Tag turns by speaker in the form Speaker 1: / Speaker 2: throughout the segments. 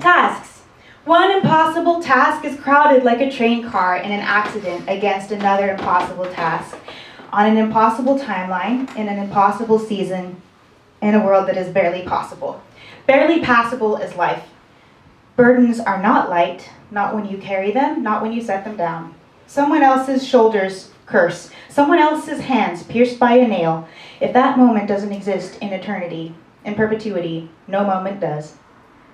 Speaker 1: Tasks. One impossible task is crowded like a train car in an accident against another impossible task. On an impossible timeline, in an impossible season, in a world that is barely possible. Barely passable is life. Burdens are not light, not when you carry them, not when you set them down. Someone else's shoulders curse, someone else's hands pierced by a nail. If that moment doesn't exist in eternity, in perpetuity, no moment does.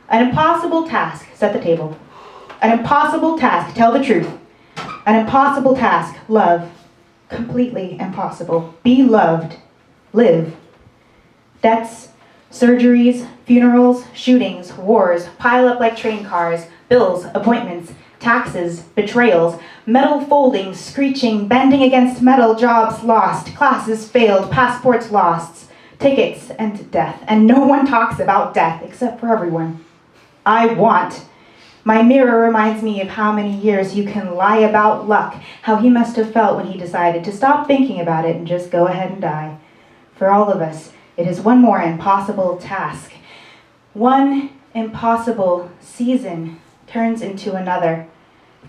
Speaker 1: An impossible task, set the table. An impossible task, tell the truth. An impossible task, love. Completely impossible. Be loved. Live. Deaths, surgeries, funerals, shootings, wars, pile up like train cars, bills, appointments, taxes, betrayals, metal folding, screeching, bending against metal, jobs lost, classes failed, passports lost, tickets, and death. And no one talks about death except for everyone. I want. My mirror reminds me of how many years you can lie about luck, how he must have felt when he decided to stop thinking about it and just go ahead and die. For all of us, it is one more impossible task. One impossible season turns into another,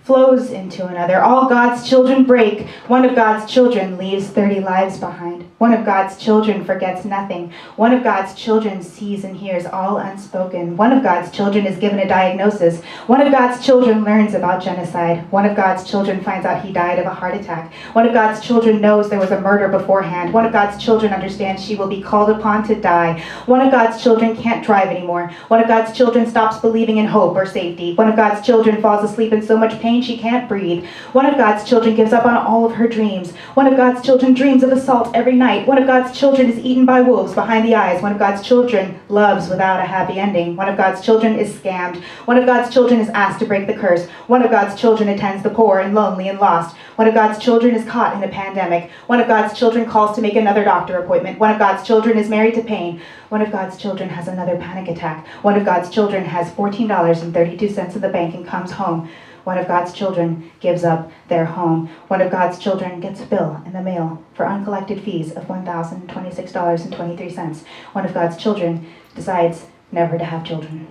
Speaker 1: flows into another. All God's children break. One of God's children leaves 30 lives behind. One of God's children forgets nothing. One of God's children sees and hears all unspoken. One of God's children is given a diagnosis. One of God's children learns about genocide. One of God's children finds out he died of a heart attack. One of God's children knows there was a murder beforehand. One of God's children understands she will be called upon to die. One of God's children can't drive anymore. One of God's children stops believing in hope or safety. One of God's children falls asleep in so much pain she can't breathe. One of God's children gives up on all of her dreams. One of God's children dreams of assault every night. One of God's children is eaten by wolves behind the eyes. One of God's children loves without a happy ending. One of God's children is scammed. One of God's children is asked to break the curse. One of God's children attends the poor and lonely and lost. One of God's children is caught in a pandemic. One of God's children calls to make another doctor appointment. One of God's children is married to pain. One of God's children has another panic attack. One of God's children has $14.32 in the bank and comes home. One of God's children gives up their home. One of God's children gets a bill in the mail for uncollected fees of $1,026.23. One of God's children decides never to have children.